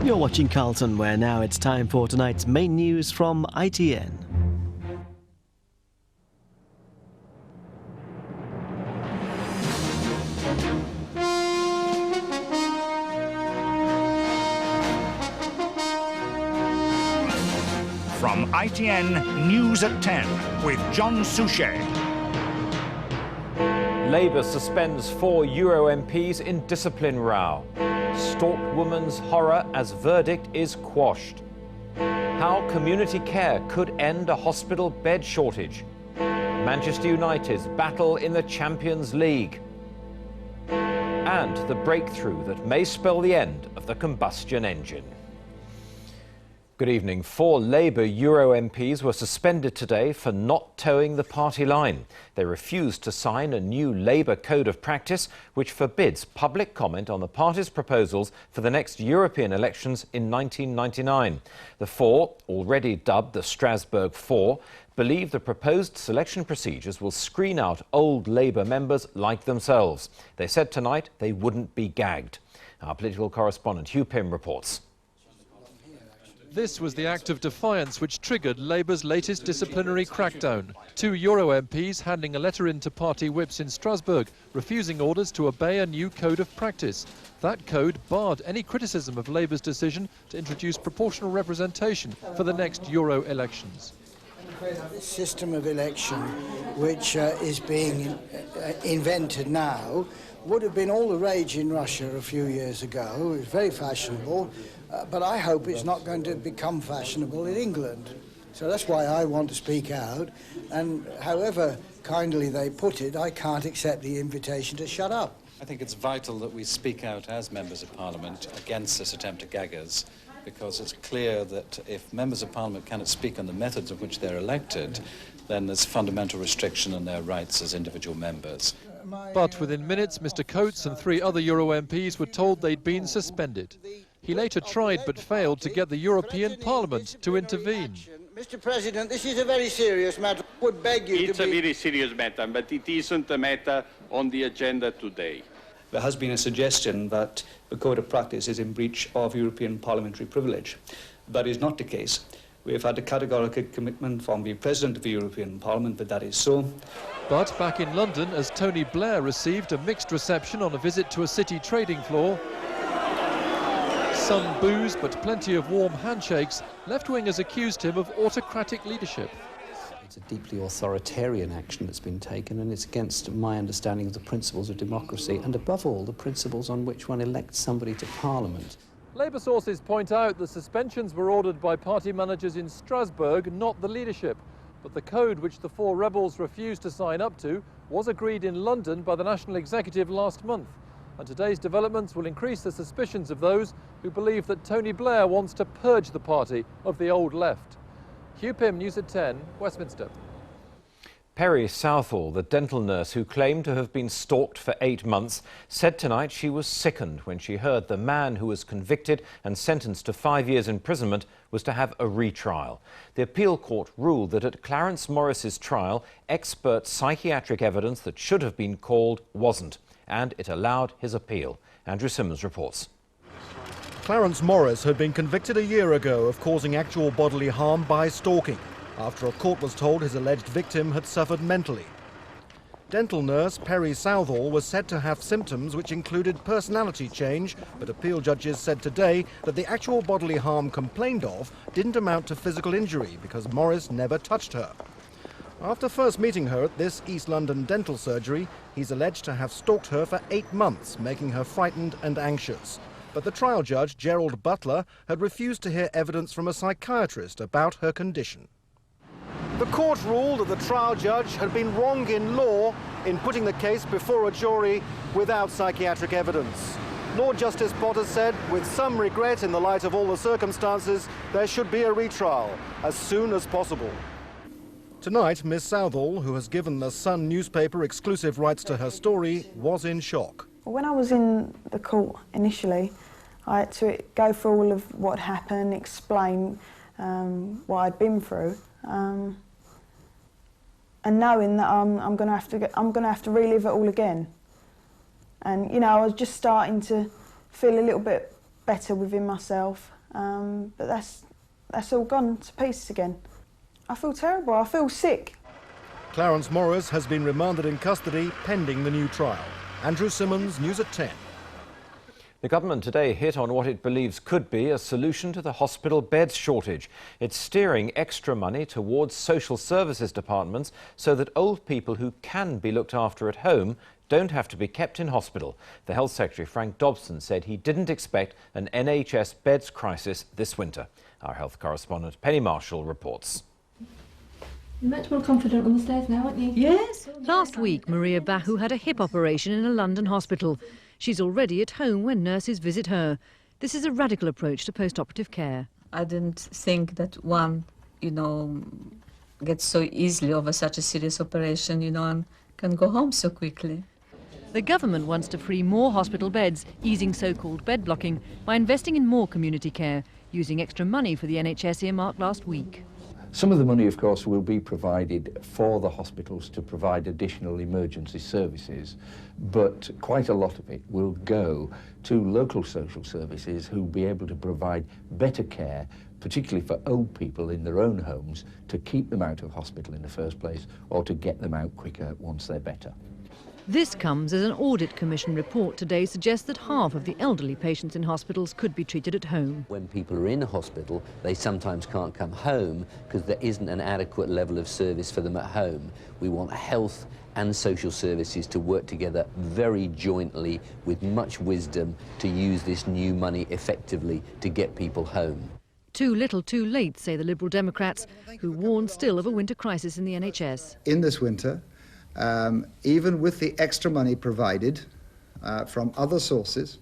You're watching Carlton, where now it's time for tonight's main news from ITN. From ITN News at 10 with John Suchet. Labour suspends 4 Euro MPs in discipline row. Stalked woman's horror as verdict is quashed. How community care could end a hospital bed shortage. Manchester United's battle in the Champions League. And the breakthrough that may spell the end of the combustion engine. Good evening. 4 Labour Euro MPs were suspended today for not towing the party line. They refused to sign a new Labour Code of Practice which forbids public comment on the party's proposals for the next European elections in 1999. The 4, already dubbed the Strasbourg 4, believe the proposed selection procedures will screen out old Labour members like themselves. They said tonight they wouldn't be gagged. Our political correspondent Hugh Pym reports. This was the act of defiance which triggered Labour's latest disciplinary crackdown. 2 Euro MPs handing a letter in to party whips in Strasbourg, refusing orders to obey a new code of practice. That code barred any criticism of Labour's decision to introduce proportional representation for the next Euro elections. This system of election, which is being invented now, would have been all the rage in Russia a few years ago. It was very fashionable, but I hope it's not going to become fashionable in England. So that's why I want to speak out, and however kindly they put it, I can't accept the invitation to shut up. I think it's vital that we speak out as Members of Parliament against this attempt to gag us, because it's clear that if Members of Parliament cannot speak on the methods in which they're elected, then there's fundamental restriction on their rights as individual members. But within minutes, Mr Coates and 3 other Euro MPs were told they'd been suspended. He later tried but failed to get the European Parliament to intervene. Mr President, this is a very serious matter. I would beg you to be... It's a very serious matter, but it isn't a matter on the agenda today. There has been a suggestion that the Code of Practice is in breach of European parliamentary privilege. That is not the case. We have had a categorical commitment from the President of the European Parliament that that is so. But back in London, as Tony Blair received a mixed reception on a visit to a city trading floor, some booze but plenty of warm handshakes, left-wingers accused him of autocratic leadership. It's a deeply authoritarian action that's been taken, and it's against my understanding of the principles of democracy and, above all, the principles on which one elects somebody to Parliament. Labour sources point out the suspensions were ordered by party managers in Strasbourg, not the leadership. But the code which the 4 rebels refused to sign up to was agreed in London by the National Executive last month. And today's developments will increase the suspicions of those who believe that Tony Blair wants to purge the party of the old left. Hugh Pym, News at 10, Westminster. Perry Southall, the dental nurse who claimed to have been stalked for 8 months, said tonight she was sickened when she heard the man who was convicted and sentenced to 5 years imprisonment was to have a retrial. The appeal court ruled that at Clarence Morris's trial, expert psychiatric evidence that should have been called wasn't, and it allowed his appeal. Andrew Simmons reports. Clarence Morris had been convicted a year ago of causing actual bodily harm by stalking, after a court was told his alleged victim had suffered mentally. Dental nurse Perry Southall was said to have symptoms which included personality change, but appeal judges said today that the actual bodily harm complained of didn't amount to physical injury because Morris never touched her. After first meeting her at this East London dental surgery, he's alleged to have stalked her for 8 months, making her frightened and anxious. But the trial judge, Gerald Butler, had refused to hear evidence from a psychiatrist about her condition. The court ruled that the trial judge had been wrong in law in putting the case before a jury without psychiatric evidence. Lord Justice Potter said, with some regret in the light of all the circumstances, there should be a retrial as soon as possible. Tonight, Miss Southall, who has given the Sun newspaper exclusive rights to her story, was in shock. When I was in the court initially, I had to go through all of what happened, explain what I'd been through. And knowing that I'm going to have to relive it all again. And you know, I was just starting to feel a little bit better within myself. but that's all gone to pieces again. I feel terrible, I feel sick. Clarence Morris has been remanded in custody pending the new trial. Andrew Simmons, News at 10. The government today hit on what it believes could be a solution to the hospital beds shortage. It's steering extra money towards social services departments so that old people who can be looked after at home don't have to be kept in hospital. The Health Secretary, Frank Dobson, said he didn't expect an NHS beds crisis this winter. Our health correspondent Penny Marshall reports. You're much more confident on the stairs now, aren't you? Yes. Last week, Maria Bahu had a hip operation in a London hospital. She's already at home when nurses visit her. This is a radical approach to post-operative care. I didn't think that one, gets so easily over such a serious operation, and can go home so quickly. The government wants to free more hospital beds, easing so-called bed blocking, by investing in more community care, using extra money for the NHS earmarked last week. Some of the money, of course, will be provided for the hospitals to provide additional emergency services, but quite a lot of it will go to local social services who will be able to provide better care, particularly for old people in their own homes, to keep them out of hospital in the first place or to get them out quicker once they're better. This comes as an Audit Commission report today suggests that half of the elderly patients in hospitals could be treated at home. When people are in a hospital, they sometimes can't come home because there isn't an adequate level of service for them at home. We want health and social services to work together very jointly with much wisdom to use this new money effectively to get people home. Too little, too late, say the Liberal Democrats, who warn still of a winter crisis in the NHS. In this winter, even with the extra money provided from other sources,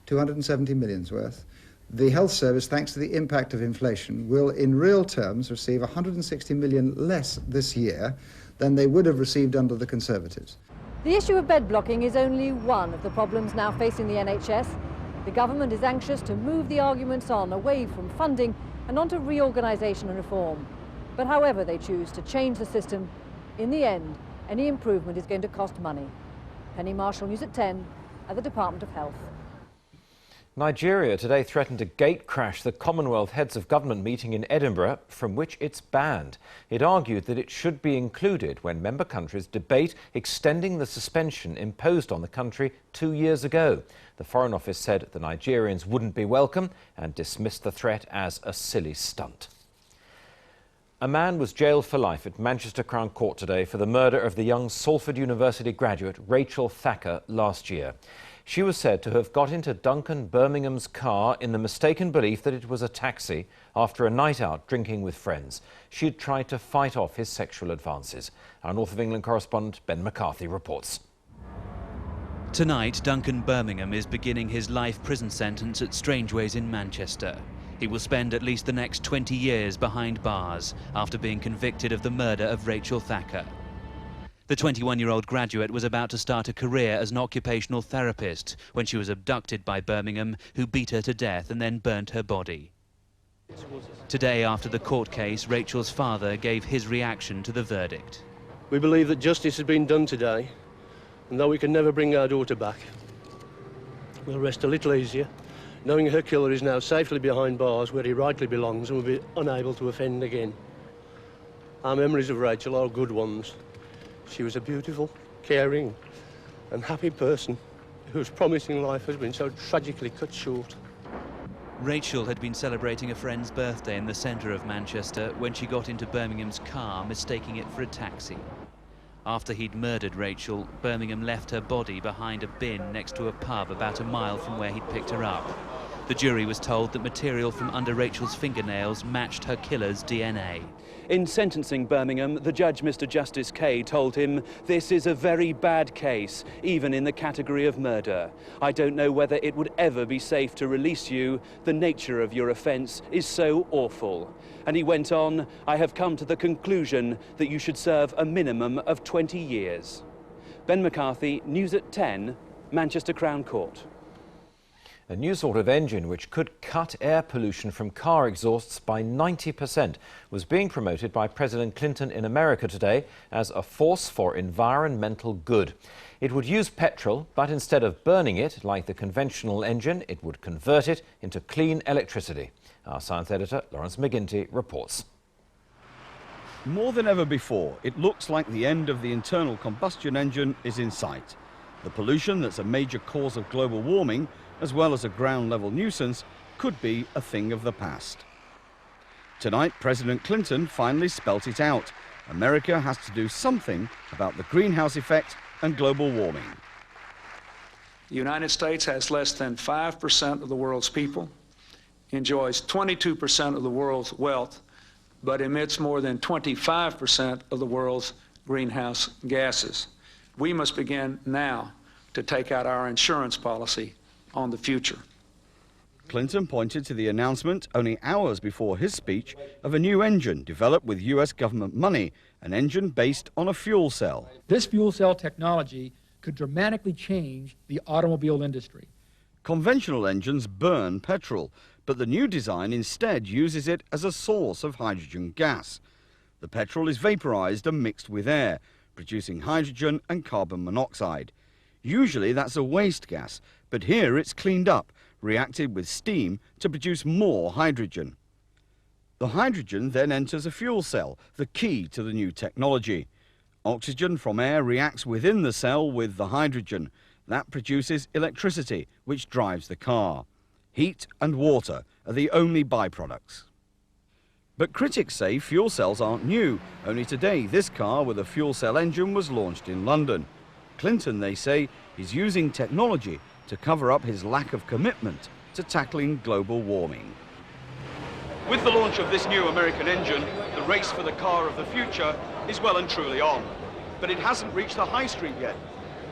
270 million's worth, the health service, thanks to the impact of inflation, will in real terms receive 160 million less this year than they would have received under the Conservatives. The issue of bed blocking is only one of the problems now facing the NHS. The government is anxious to move the arguments on away from funding and onto reorganisation and reform. But however they choose to change the system, in the end, any improvement is going to cost money. Penny Marshall, News at 10, at the Department of Health. Nigeria today threatened to gate-crash the Commonwealth Heads of Government meeting in Edinburgh, from which it's banned. It argued that it should be included when member countries debate extending the suspension imposed on the country 2 years ago. The Foreign Office said the Nigerians wouldn't be welcome and dismissed the threat as a silly stunt. A man was jailed for life at Manchester Crown Court today for the murder of the young Salford University graduate Rachel Thacker last year. She was said to have got into Duncan Birmingham's car in the mistaken belief that it was a taxi after a night out drinking with friends. She had tried to fight off his sexual advances. Our North of England correspondent Ben McCarthy reports. Tonight, Duncan Birmingham is beginning his life prison sentence at Strangeways in Manchester. He will spend at least the next 20 years behind bars after being convicted of the murder of Rachel Thacker. The 21-year-old graduate was about to start a career as an occupational therapist when she was abducted by Birmingham, who beat her to death and then burnt her body. Today, after the court case, Rachel's father gave his reaction to the verdict. We believe that justice has been done today, and though we can never bring our daughter back, we'll rest a little easier, knowing her killer is now safely behind bars where he rightly belongs and will be unable to offend again. Our memories of Rachel are good ones. She was a beautiful, caring and happy person whose promising life has been so tragically cut short. Rachel had been celebrating a friend's birthday in the centre of Manchester when she got into Birmingham's car, mistaking it for a taxi. After he'd murdered Rachel, Birmingham left her body behind a bin next to a pub about a mile from where he'd picked her up. The jury was told that material from under Rachel's fingernails matched her killer's DNA. In sentencing Birmingham, the judge, Mr. Justice Kay, told him, "This is a very bad case, even in the category of murder. I don't know whether it would ever be safe to release you. The nature of your offence is so awful." And he went on, "I have come to the conclusion that you should serve a minimum of 20 years. Ben McCarthy, News at 10, Manchester Crown Court. A new sort of engine which could cut air pollution from car exhausts by 90% was being promoted by President Clinton in America today as a force for environmental good. It would use petrol, but instead of burning it like the conventional engine, it would convert it into clean electricity. Our science editor, Lawrence McGuinty, reports. More than ever before, it looks like the end of the internal combustion engine is in sight. The pollution that's a major cause of global warming, as well as a ground-level nuisance, could be a thing of the past. Tonight, President Clinton finally spelt it out. America has to do something about the greenhouse effect and global warming. The United States has less than 5% of the world's people, enjoys 22% of the world's wealth, but emits more than 25% of the world's greenhouse gases. We must begin now to take out our insurance policy on the future. Clinton pointed to the announcement only hours before his speech of a new engine developed with US government money, an engine based on a fuel cell. This fuel cell technology could dramatically change the automobile industry. Conventional engines burn petrol, but the new design instead uses it as a source of hydrogen gas. The petrol is vaporized and mixed with air, producing hydrogen and carbon monoxide. Usually that's a waste gas, but here it's cleaned up, reacted with steam to produce more hydrogen. The hydrogen then enters a fuel cell, the key to the new technology. Oxygen from air reacts within the cell with the hydrogen. That produces electricity, which drives the car. Heat and water are the only byproducts. But critics say fuel cells aren't new. Only today, this car with a fuel cell engine was launched in London. Clinton, they say, is using technology to cover up his lack of commitment to tackling global warming. With the launch of this new American engine, the race for the car of the future is well and truly on. But it hasn't reached the high street yet.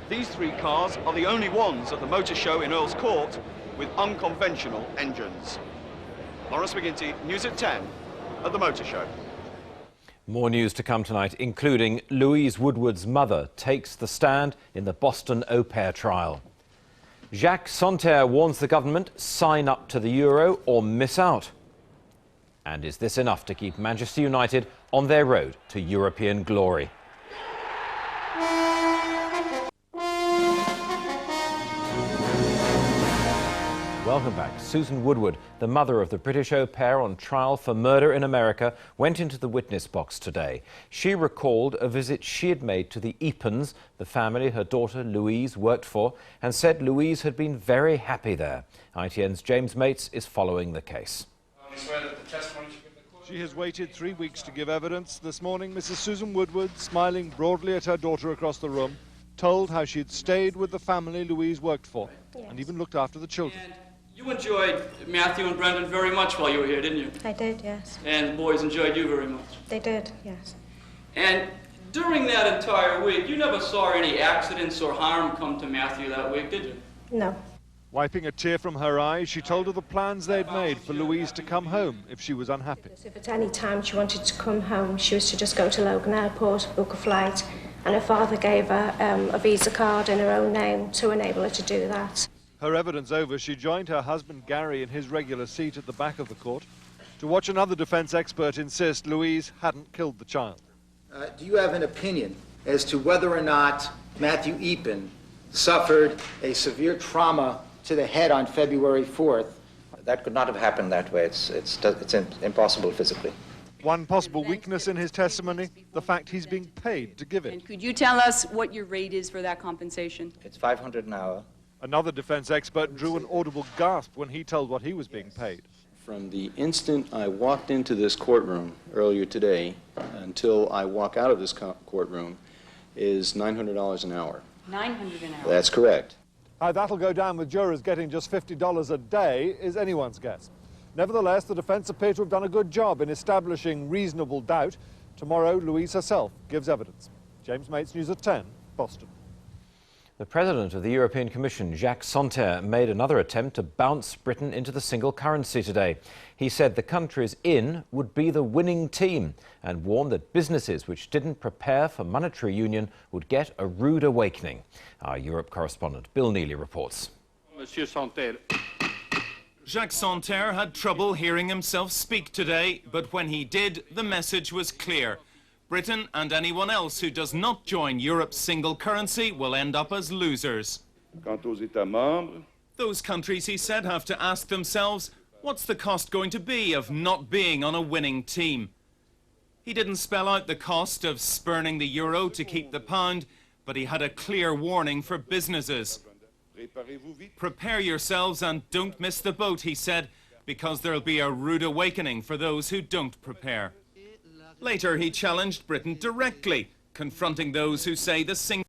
These three cars are the only ones at the motor show in Earl's Court with unconventional engines. Lawrence McGuinty, News at 10 at the motor show. More news to come tonight, including Louise Woodward's mother takes the stand in the Boston au pair trial. Jacques Santer warns the government, sign up to the euro or miss out. And is this enough to keep Manchester United on their road to European glory? Welcome back. Susan Woodward, the mother of the British au pair on trial for murder in America, went into the witness box today. She recalled a visit she had made to the Epons, the family her daughter Louise worked for, and said Louise had been very happy there. ITN's James Mates is following the case. She has waited 3 weeks to give evidence. This morning, Mrs. Susan Woodward, smiling broadly at her daughter across the room, told how she'd stayed with the family Louise worked for, and even looked after the children. You enjoyed Matthew and Brendan very much while you were here, didn't you? I did, yes. And the boys enjoyed you very much. They did, yes. And during that entire week, you never saw any accidents or harm come to Matthew that week, did you? No. Wiping a tear from her eyes, she told her the plans they'd made for Louise to come home if she was unhappy. If at any time she wanted to come home, she was to just go to Logan Airport, book a flight, and her father gave her a Visa card in her own name to enable her to do that. Her evidence over, she joined her husband Gary in his regular seat at the back of the court to watch another defence expert insist Louise hadn't killed the child. Do you have an opinion as to whether or not Matthew Epen suffered a severe trauma to the head on February 4th? That could not have happened that way. It's impossible physically. One possible weakness in his testimony, the fact he's being paid to give it. And could you tell us what your rate is for that compensation? It's $500 an hour. Another defence expert drew an audible gasp when he told what he was being paid. From the instant I walked into this courtroom earlier today until I walk out of this courtroom is $900 an hour. $900 an hour? That's correct. How that'll go down with jurors getting just $50 a day is anyone's guess. Nevertheless, the defence appear to have done a good job in establishing reasonable doubt. Tomorrow, Louise herself gives evidence. James Mates, News at 10, Boston. The President of the European Commission, Jacques Santer, made another attempt to bounce Britain into the single currency today. He said the countries in would be the winning team and warned that businesses which didn't prepare for monetary union would get a rude awakening. Our Europe correspondent Bill Neely reports. Monsieur Santer, Jacques Santerre had trouble hearing himself speak today, but when he did, the message was clear. Britain and anyone else who does not join Europe's single currency will end up as losers. Quant aux États membres, those countries, he said, have to ask themselves, what's the cost going to be of not being on a winning team? He didn't spell out the cost of spurning the euro to keep the pound, but he had a clear warning for businesses. Prepare yourselves and don't miss the boat, he said, because there'll be a rude awakening for those who don't prepare. Later, he challenged Britain directly, confronting those who say the single